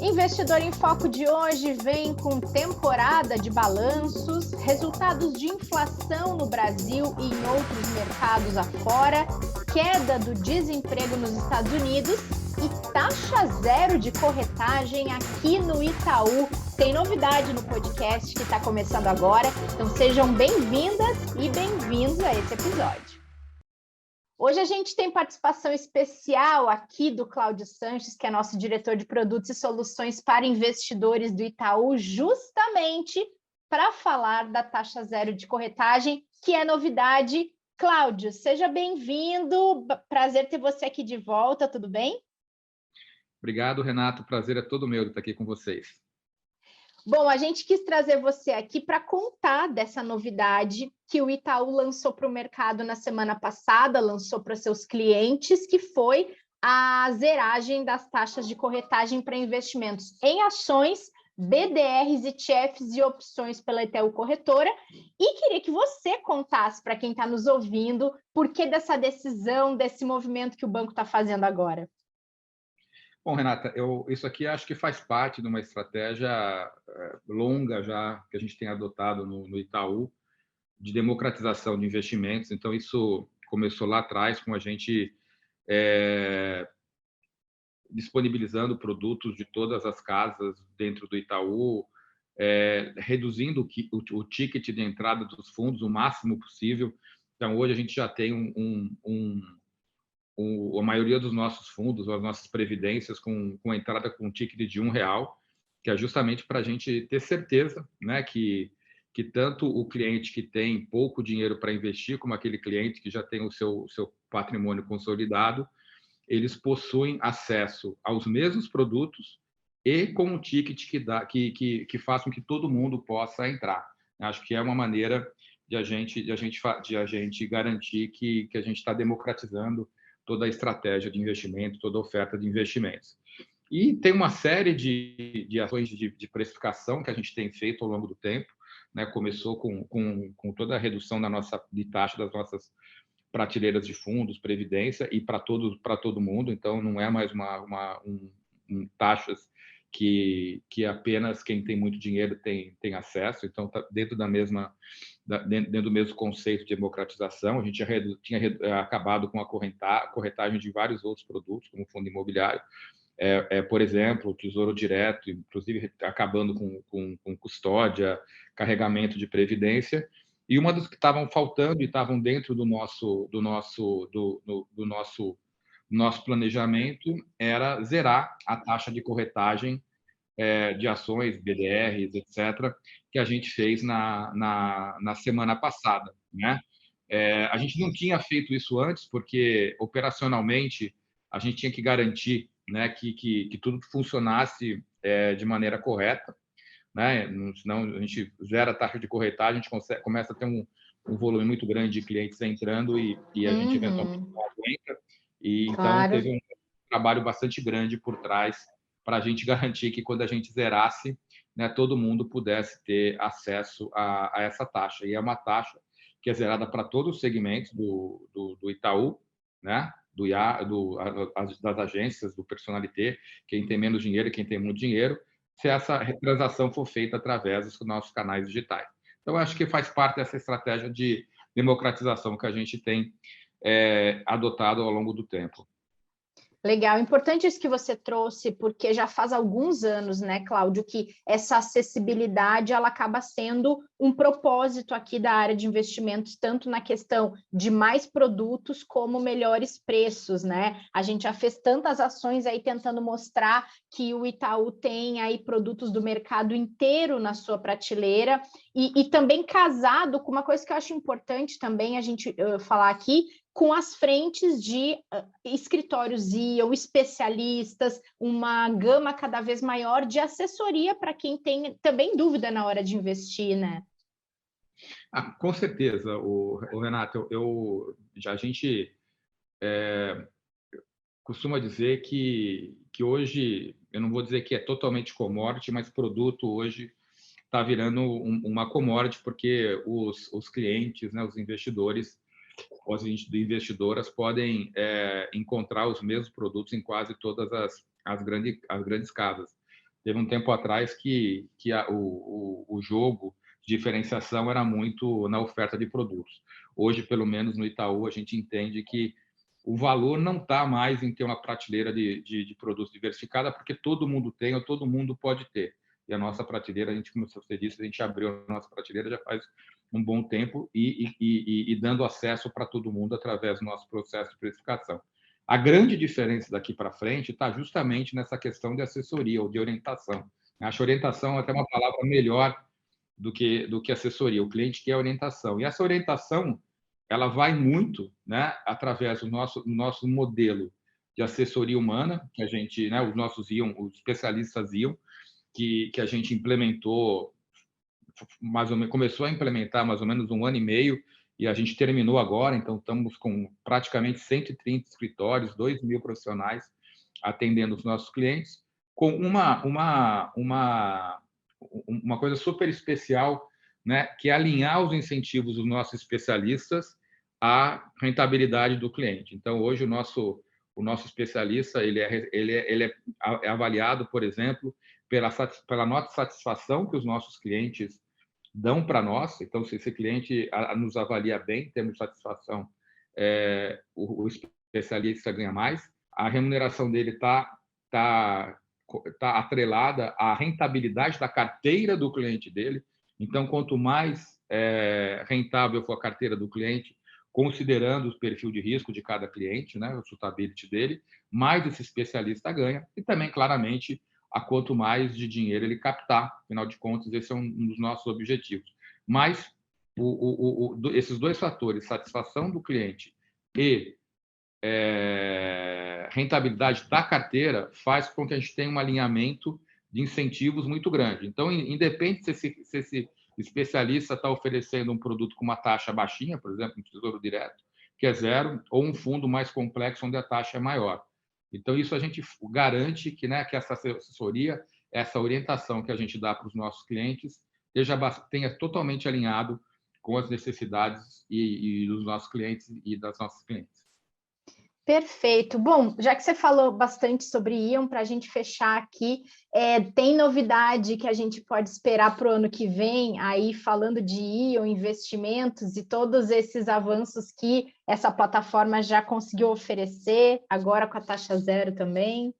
Investidor em Foco de hoje vem com temporada de balanços, resultados de inflação no Brasil e em outros mercados afora, queda do desemprego nos Estados Unidos e taxa zero de corretagem aqui no Itaú. Tem novidade no podcast que está começando agora, então sejam bem-vindas e bem-vindos a esse episódio. Hoje a gente tem participação especial aqui do Cláudio Sanches, que é nosso diretor de produtos e soluções para investidores do Itaú, justamente para falar da taxa zero de corretagem, que é novidade. Cláudio, seja bem-vindo, prazer ter você aqui de volta, tudo bem? Obrigado, Renato, prazer é todo meu de estar aqui com vocês. Bom, a gente quis trazer você aqui para contar dessa novidade que o Itaú lançou para o mercado na semana passada, lançou para seus clientes, que foi a zeragem das taxas de corretagem para investimentos em ações, BDRs, ETFs e opções pela Itaú Corretora. E queria que você contasse para quem está nos ouvindo por que dessa decisão, desse movimento que o banco está fazendo agora. Bom, Renata, isso aqui acho que faz parte de uma estratégia longa já que a gente tem adotado no Itaú de democratização de investimentos. Então, isso começou lá atrás com a gente disponibilizando produtos de todas as casas dentro do Itaú, reduzindo o ticket de entrada dos fundos o máximo possível. Então, hoje a gente já tem a maioria dos nossos fundos, as nossas previdências, com a entrada com um ticket de R$1, que é justamente para a gente ter certeza, né, que tanto o cliente que tem pouco dinheiro para investir, como aquele cliente que já tem o seu patrimônio consolidado, eles possuem acesso aos mesmos produtos e com um ticket que faça com que todo mundo possa entrar. Acho que é uma maneira de a gente garantir que a gente está democratizando toda a estratégia de investimento, toda a oferta de investimentos. E tem uma série de ações de precificação que a gente tem feito ao longo do tempo, né? Começou com toda a redução de taxa das nossas prateleiras de fundos, previdência, e para todo mundo. Então, não é mais taxas que apenas quem tem muito dinheiro tem acesso. Então, está dentro dentro do mesmo conceito de democratização. A gente tinha acabado com a corretagem de vários outros produtos, como fundo imobiliário, por exemplo, Tesouro Direto, inclusive acabando com custódia, carregamento de previdência. E uma das que estavam faltando e estavam dentro do nosso planejamento era zerar a taxa de corretagem de ações, BDRs, etc., que a gente fez na semana passada, né? A gente não tinha feito isso antes, porque operacionalmente a gente tinha que garantir, né, que tudo funcionasse de maneira correta, né? Senão a gente zera a taxa de corretagem, a gente começa a ter um volume muito grande de clientes entrando e a gente eventualmente não aguenta. E então teve um trabalho bastante grande por trás para a gente garantir que quando a gente zerasse, né, todo mundo pudesse ter acesso a essa taxa. E é uma taxa que é zerada para todos os segmentos do Itaú, né? Das agências, do Personalité, quem tem menos dinheiro e quem tem muito dinheiro, se essa transação for feita através dos nossos canais digitais. Então, acho que faz parte dessa estratégia de democratização que a gente tem adotado ao longo do tempo. Legal, importante isso que você trouxe, porque já faz alguns anos, né, Cláudio, que essa acessibilidade ela acaba sendo um propósito aqui da área de investimentos, tanto na questão de mais produtos como melhores preços, né? A gente já fez tantas ações aí tentando mostrar que o Itaú tem aí produtos do mercado inteiro na sua prateleira e também casado com uma coisa que eu acho importante também a gente falar aqui, com as frentes de escritórios IAM, especialistas, uma gama cada vez maior de assessoria para quem tem também dúvida na hora de investir, né? Com certeza, Renato. A gente costuma dizer que hoje, eu não vou dizer que é totalmente commodity, mas produto hoje está virando uma commodity, porque os clientes, né, os investidores, as investidoras podem encontrar os mesmos produtos em quase todas as grandes casas. Teve um tempo atrás que o jogo de diferenciação era muito na oferta de produtos. Hoje, pelo menos no Itaú, a gente entende que o valor não está mais em ter uma prateleira de produtos diversificada, porque todo mundo tem ou todo mundo pode ter. E a nossa prateleira, a gente, como você disse, a gente abriu a nossa prateleira já faz um bom tempo e dando acesso para todo mundo através do nosso processo de precificação. A grande diferença daqui para frente está justamente nessa questão de assessoria ou de orientação. Acho que orientação é até uma palavra melhor do que assessoria. O cliente quer orientação. E essa orientação ela vai muito, né, através do nosso modelo de assessoria humana, que a gente, né, os especialistas iam, que a gente implementou, mais ou menos, começou a implementar mais ou menos 1 ano e meio, e a gente terminou agora, então estamos com praticamente 130 escritórios, 2.000 profissionais atendendo os nossos clientes, com uma coisa super especial, né, que é alinhar os incentivos dos nossos especialistas à rentabilidade do cliente. Então, hoje, o nosso especialista ele é avaliado, por exemplo, pela nota de satisfação que os nossos clientes dão para nós. Então, se esse cliente nos avalia bem, temos satisfação, o especialista ganha mais. A remuneração dele tá atrelada à rentabilidade da carteira do cliente dele. Então, quanto mais rentável for a carteira do cliente, considerando o perfil de risco de cada cliente, né, o suitability dele, mais esse especialista ganha. E também, claramente, a quanto mais de dinheiro ele captar. Afinal de contas, esse é um dos nossos objetivos. Mas esses dois fatores, satisfação do cliente e rentabilidade da carteira, faz com que a gente tenha um alinhamento de incentivos muito grande. Então, independe se esse especialista está oferecendo um produto com uma taxa baixinha, por exemplo, um tesouro direto, que é zero, ou um fundo mais complexo, onde a taxa é maior. Então, isso a gente garante que, né, que essa assessoria, essa orientação que a gente dá para os nossos clientes, tenha totalmente alinhado com as necessidades e dos nossos clientes e das nossas clientes. Perfeito. Bom, já que você falou bastante sobre Ion, para a gente fechar aqui, tem novidade que a gente pode esperar para o ano que vem, aí falando de Ion, investimentos e todos esses avanços que essa plataforma já conseguiu oferecer, agora com a taxa zero também?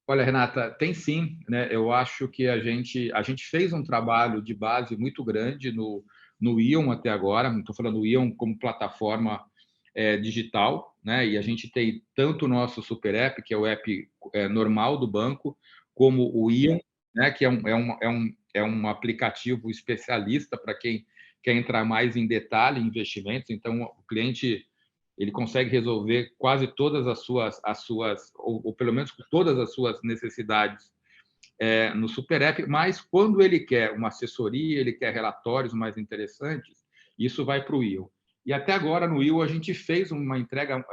Olha, Renata, tem sim, né? Eu acho que a gente fez um trabalho de base muito grande no Ion até agora. Estou falando do Ion como plataforma digital, né? E a gente tem tanto o nosso Super App, que é o app normal do banco, como o Ion, né? Que é um aplicativo especialista para quem quer entrar mais em detalhe em investimentos. Então, o cliente ele consegue resolver quase todas as suas ou pelo menos todas as suas necessidades no Super App, mas quando ele quer uma assessoria, ele quer relatórios mais interessantes, isso vai para o Ion. E até agora no Ion a gente fez uma entrega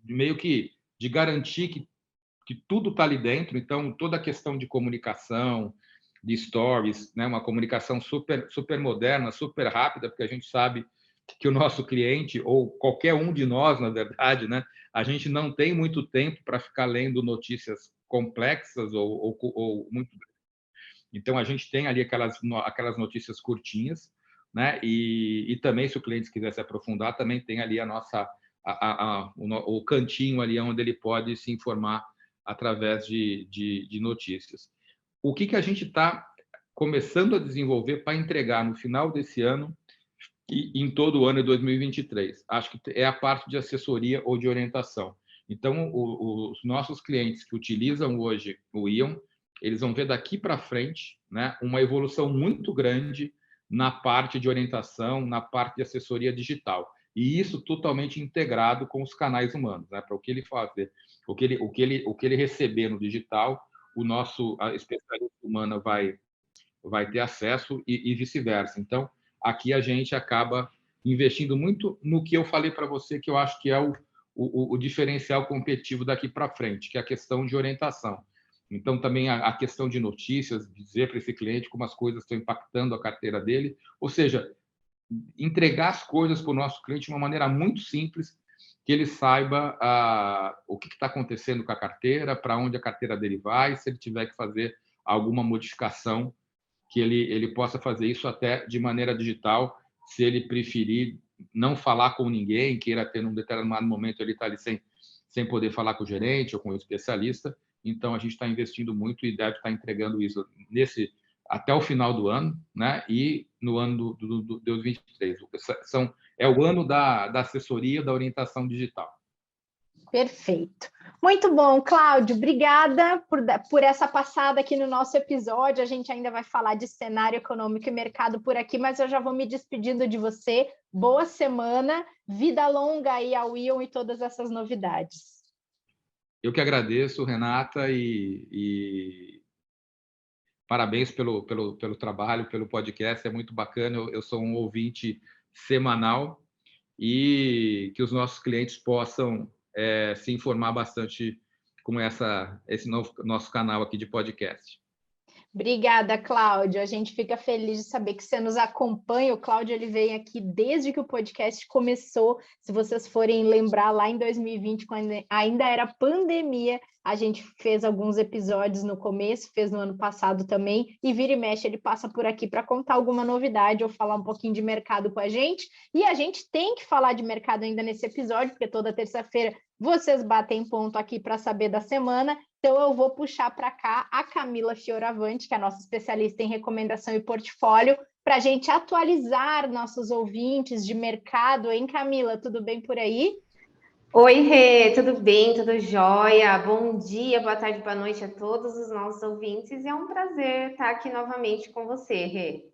meio que de garantir que tudo está ali dentro, então toda a questão de comunicação, de stories, né, uma comunicação super moderna, super rápida, porque a gente sabe que o nosso cliente, ou qualquer um de nós, na verdade, né, a gente não tem muito tempo para ficar lendo notícias complexas ou muito. Então, a gente tem ali aquelas notícias curtinhas, né? E também, se o cliente quiser se aprofundar, também tem ali o cantinho ali onde ele pode se informar através de notícias. O que a gente está começando a desenvolver para entregar no final desse ano e em todo o ano de 2023? Acho que é a parte de assessoria ou de orientação. Então, os nossos clientes que utilizam hoje o Ion, eles vão ver daqui para frente, né, uma evolução muito grande na parte de orientação, na parte de assessoria digital. E isso totalmente integrado com os canais humanos, né, para o que ele fazer, o que ele receber no digital, o nosso especialista humano vai ter acesso e vice-versa. Então, aqui a gente acaba investindo muito no que eu falei para você, que eu acho que é o diferencial competitivo daqui para frente, que é a questão de orientação. Então, também a questão de notícias, dizer para esse cliente como as coisas estão impactando a carteira dele, ou seja, entregar as coisas para o nosso cliente de uma maneira muito simples, que ele saiba o que está acontecendo com a carteira, para onde a carteira dele vai, se ele tiver que fazer alguma modificação, que ele possa fazer isso até de maneira digital, se ele preferir não falar com ninguém, queira ter num determinado momento ele está ali sem poder falar com o gerente ou com o especialista. Então, a gente está investindo muito e deve estar entregando isso até o final do ano, né? E no ano do 2023. É o ano da assessoria, da orientação digital. Perfeito. Muito bom, Cláudio. Obrigada por essa passada aqui no nosso episódio. A gente ainda vai falar de cenário econômico e mercado por aqui, mas eu já vou me despedindo de você. Boa semana, vida longa aí ao Ion e todas essas novidades. Eu que agradeço, Renata, e parabéns pelo trabalho, pelo podcast. É muito bacana. Eu sou um ouvinte semanal e que os nossos clientes possam se informar bastante com esse nosso canal aqui de podcast. Obrigada, Cláudio. A gente fica feliz de saber que você nos acompanha. O Cláudio ele vem aqui desde que o podcast começou. Se vocês forem lembrar, lá em 2020, quando ainda era pandemia, a gente fez alguns episódios no começo, fez no ano passado também, e vira e mexe, ele passa por aqui para contar alguma novidade ou falar um pouquinho de mercado com a gente. E a gente tem que falar de mercado ainda nesse episódio, porque toda terça-feira vocês batem ponto aqui para saber da semana. Então, eu vou puxar para cá a Camila Fioravante, que é a nossa especialista em recomendação e portfólio, para a gente atualizar nossos ouvintes de mercado. Hein, Camila? Tudo bem por aí? Oi, Rê, tudo bem? Tudo jóia? Bom dia, boa tarde, boa noite a todos os nossos ouvintes. É um prazer estar aqui novamente com você, Rê.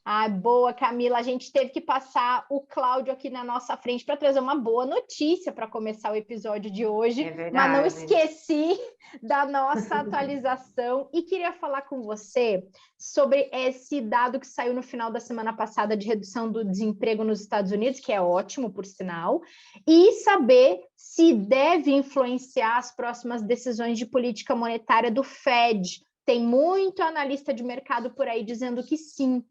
Ah, boa, Camila. A gente teve que passar o Cláudio aqui na nossa frente para trazer uma boa notícia para começar o episódio de hoje. É verdade. Mas não esqueci da nossa atualização e queria falar com você sobre esse dado que saiu no final da semana passada de redução do desemprego nos Estados Unidos, que é ótimo, por sinal, e saber se deve influenciar as próximas decisões de política monetária do Fed. Tem muito analista de mercado por aí dizendo que sim.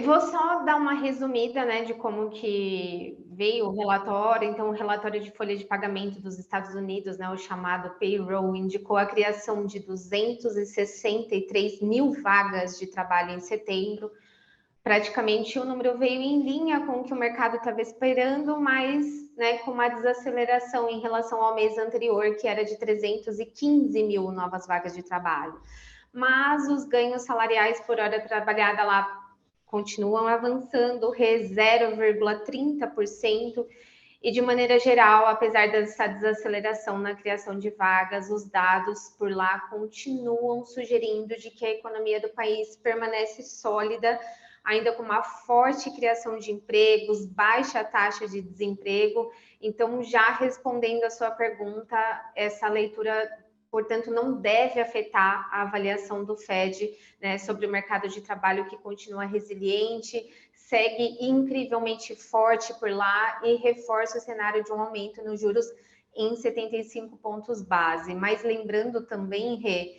Vou só dar uma resumida, né, de como que veio o relatório. Então, o relatório de folha de pagamento dos Estados Unidos, né, o chamado payroll, indicou a criação de 263 mil vagas de trabalho em setembro. Praticamente o número veio em linha com o que o mercado estava esperando, mas, né, com uma desaceleração em relação ao mês anterior, que era de 315 mil novas vagas de trabalho. Mas os ganhos salariais por hora trabalhada lá continuam avançando, 0,30%, e de maneira geral, apesar dessa desaceleração na criação de vagas, os dados por lá continuam sugerindo de que a economia do país permanece sólida, ainda com uma forte criação de empregos, baixa taxa de desemprego. Então, já respondendo a sua pergunta, essa leitura, portanto, não deve afetar a avaliação do Fed, né, sobre o mercado de trabalho, que continua resiliente, segue incrivelmente forte por lá e reforça o cenário de um aumento nos juros em 75 pontos base. Mas lembrando também, Rê,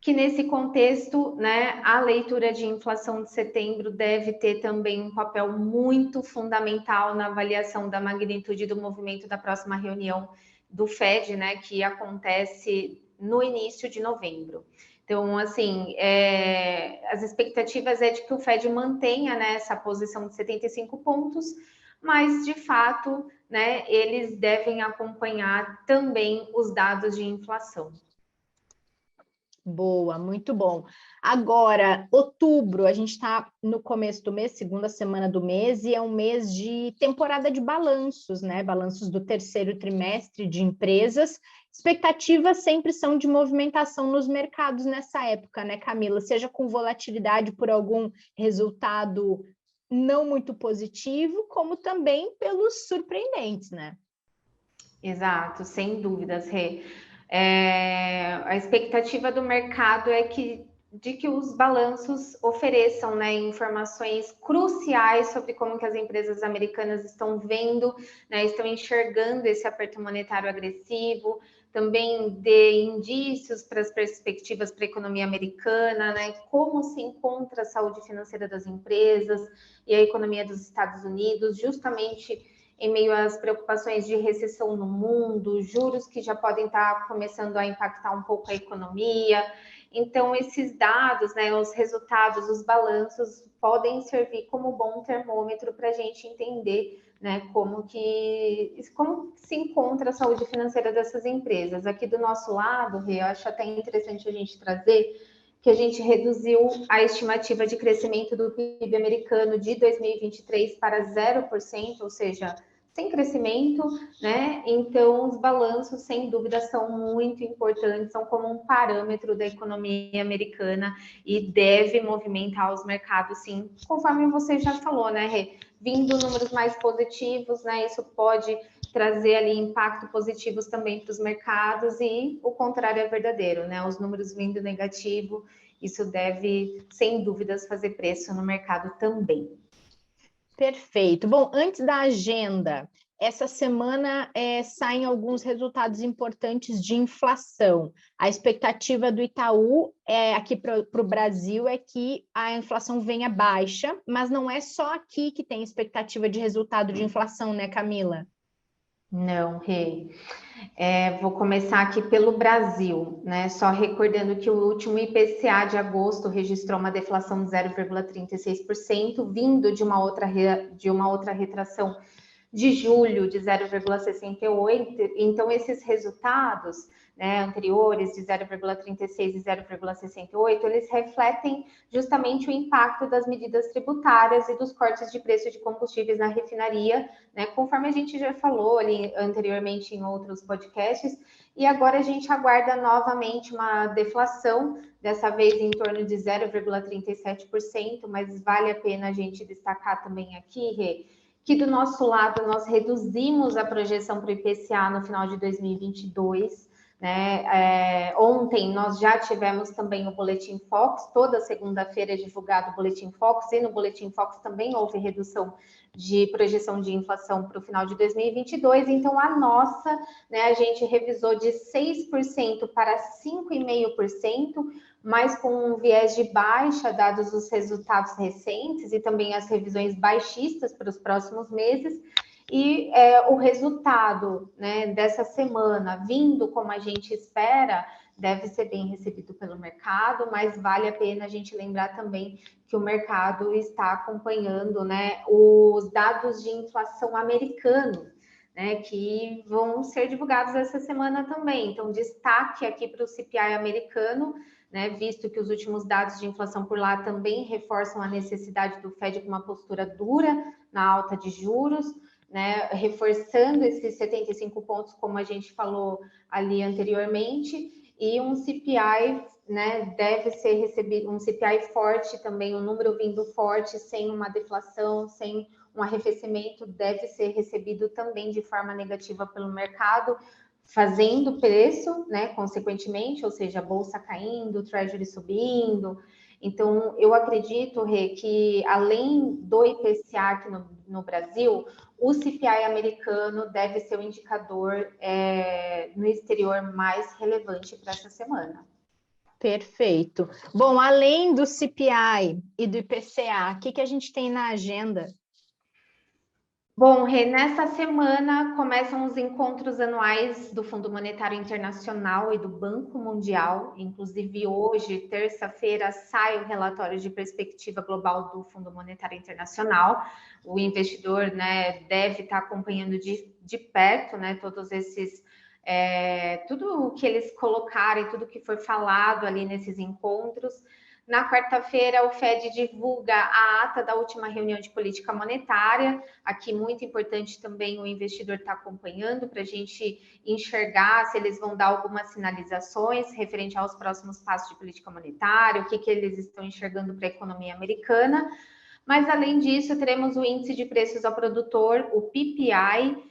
que nesse contexto, né, a leitura de inflação de setembro deve ter também um papel muito fundamental na avaliação da magnitude do movimento da próxima reunião do Fed, né, que acontece no início de novembro. Então, assim, as expectativas é de que o Fed mantenha, né, essa posição de 75 pontos, mas, de fato, né, eles devem acompanhar também os dados de inflação. Boa, muito bom. Agora, outubro, a gente está no começo do mês, segunda semana do mês, e é um mês de temporada de balanços, né? Balanços do terceiro trimestre de empresas. Expectativas sempre são de movimentação nos mercados nessa época, né, Camila? Seja com volatilidade por algum resultado não muito positivo, como também pelos surpreendentes, né? Exato, sem dúvidas, Rê. A expectativa do mercado é de que os balanços ofereçam, né, informações cruciais sobre como que as empresas americanas estão vendo, né, estão enxergando esse aperto monetário agressivo, também dê indícios para as perspectivas para a economia americana, né? Como se encontra a saúde financeira das empresas e a economia dos Estados Unidos, justamente em meio às preocupações de recessão no mundo, juros que já podem estar começando a impactar um pouco a economia. Então, esses dados, né, os resultados, os balanços, podem servir como bom termômetro para a gente entender, né, como se encontra a saúde financeira dessas empresas. Aqui do nosso lado, Rê, eu acho até interessante a gente trazer que a gente reduziu a estimativa de crescimento do PIB americano de 2023 para 0%, ou seja, sem crescimento, né? Então, os balanços, sem dúvida, são muito importantes, são como um parâmetro da economia americana e deve movimentar os mercados, sim, conforme você já falou, né, Rê? Vindo números mais positivos, né? Isso pode trazer ali impacto positivos também para os mercados e o contrário é verdadeiro, né? Os números vindo negativo, isso deve, sem dúvidas, fazer preço no mercado também. Perfeito. Bom, antes da agenda, essa semana saem alguns resultados importantes de inflação. A expectativa do Itaú aqui para o Brasil é que a inflação venha baixa, mas não é só aqui que tem expectativa de resultado de inflação, né, Camila? Não, Rei. Vou começar aqui pelo Brasil, né? Só recordando que o último IPCA de agosto registrou uma deflação de 0,36%, vindo de uma outra retração de julho de 0,68%. Então, esses resultados, né, anteriores de 0,36 e 0,68, eles refletem justamente o impacto das medidas tributárias e dos cortes de preço de combustíveis na refinaria, né, conforme a gente já falou ali anteriormente em outros podcasts, e agora a gente aguarda novamente uma deflação, dessa vez em torno de 0,37%, mas vale a pena a gente destacar também aqui, Rê, que do nosso lado nós reduzimos a projeção para o IPCA no final de 2022, né? Ontem nós já tivemos também o Boletim Focus, toda segunda-feira é divulgado o Boletim Focus, e no Boletim Focus também houve redução de projeção de inflação para o final de 2022, então a nossa, né, a gente revisou de 6% para 5,5%, mas com um viés de baixa, dados os resultados recentes e também as revisões baixistas para os próximos meses. E o resultado, né, dessa semana, vindo como a gente espera, deve ser bem recebido pelo mercado, mas vale a pena a gente lembrar também que o mercado está acompanhando, né, os dados de inflação americanos, né, que vão ser divulgados essa semana também. Então, destaque aqui para o CPI americano, né, visto que os últimos dados de inflação por lá também reforçam a necessidade do Fed com uma postura dura na alta de juros, né, reforçando esses 75 pontos, como a gente falou ali anteriormente, e um CPI, né, deve ser recebido, um CPI forte também, um número vindo forte, sem uma deflação, sem um arrefecimento, deve ser recebido também de forma negativa pelo mercado, fazendo preço, né, consequentemente, ou seja, a bolsa caindo, o Treasury subindo. Então, eu acredito, Rê, que além do IPCA aqui no Brasil, o CPI americano deve ser o indicador no exterior mais relevante para essa semana. Perfeito. Bom, além do CPI e do IPCA, o que a gente tem na agenda? Bom, Rê, nessa semana começam os encontros anuais do Fundo Monetário Internacional e do Banco Mundial. Inclusive, hoje, terça-feira, sai o relatório de perspectiva global do Fundo Monetário Internacional. O investidor, né, deve estar acompanhando de perto, né, todos esses... tudo o que eles colocarem, tudo que foi falado ali nesses encontros. Na quarta-feira, o Fed divulga a ata da última reunião de política monetária. Aqui, muito importante também o investidor estar acompanhando para a gente enxergar se eles vão dar algumas sinalizações referente aos próximos passos de política monetária, o que eles estão enxergando para a economia americana. Mas, além disso, teremos o índice de preços ao produtor, o PPI,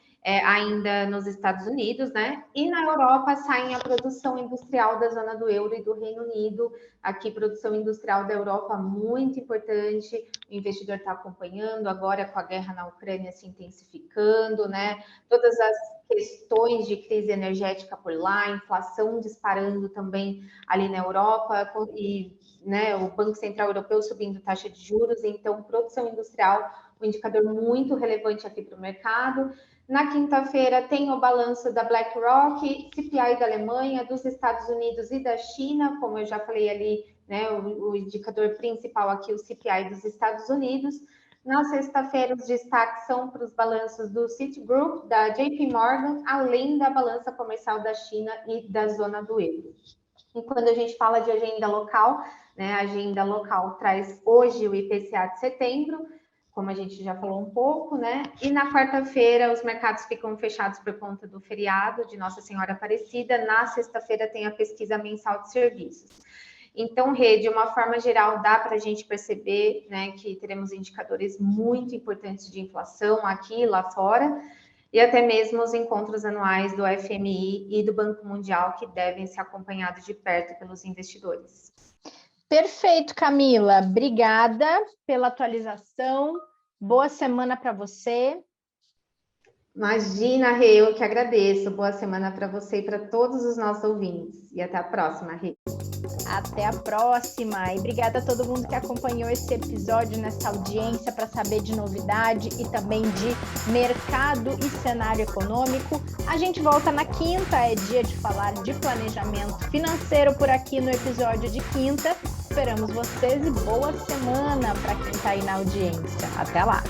ainda nos Estados Unidos, né? E na Europa saem a produção industrial da zona do euro e do Reino Unido. Aqui, produção industrial da Europa muito importante. O investidor está acompanhando agora com a guerra na Ucrânia se intensificando, né? Todas as questões de crise energética por lá, inflação disparando também ali na Europa e, né, o Banco Central Europeu subindo taxa de juros. Então, produção industrial, um indicador muito relevante aqui para o mercado. Na quinta-feira tem o balanço da BlackRock, CPI da Alemanha, dos Estados Unidos e da China, como eu já falei ali, né, o indicador principal aqui, o CPI dos Estados Unidos. Na sexta-feira, os destaques são para os balanços do Citigroup, da JP Morgan, além da balança comercial da China e da zona do euro. E quando a gente fala de agenda local, né, a agenda local traz hoje o IPCA de setembro, como a gente já falou um pouco, né? E na quarta-feira os mercados ficam fechados por conta do feriado de Nossa Senhora Aparecida. Na sexta-feira tem a pesquisa mensal de serviços. Então, Rê, de uma forma geral, dá para a gente perceber, né, que teremos indicadores muito importantes de inflação aqui e lá fora, e até mesmo os encontros anuais do FMI e do Banco Mundial, que devem ser acompanhados de perto pelos investidores. Perfeito, Camila. Obrigada pela atualização. Boa semana para você. Imagina, Rê, eu que agradeço. Boa semana para você e para todos os nossos ouvintes. E até a próxima, Rê. Até a próxima. E obrigada a todo mundo que acompanhou esse episódio nessa audiência para saber de novidade e também de mercado e cenário econômico. A gente volta na quinta, é dia de falar de planejamento financeiro por aqui no episódio de quinta. Esperamos vocês e boa semana para quem está aí na audiência. Até lá!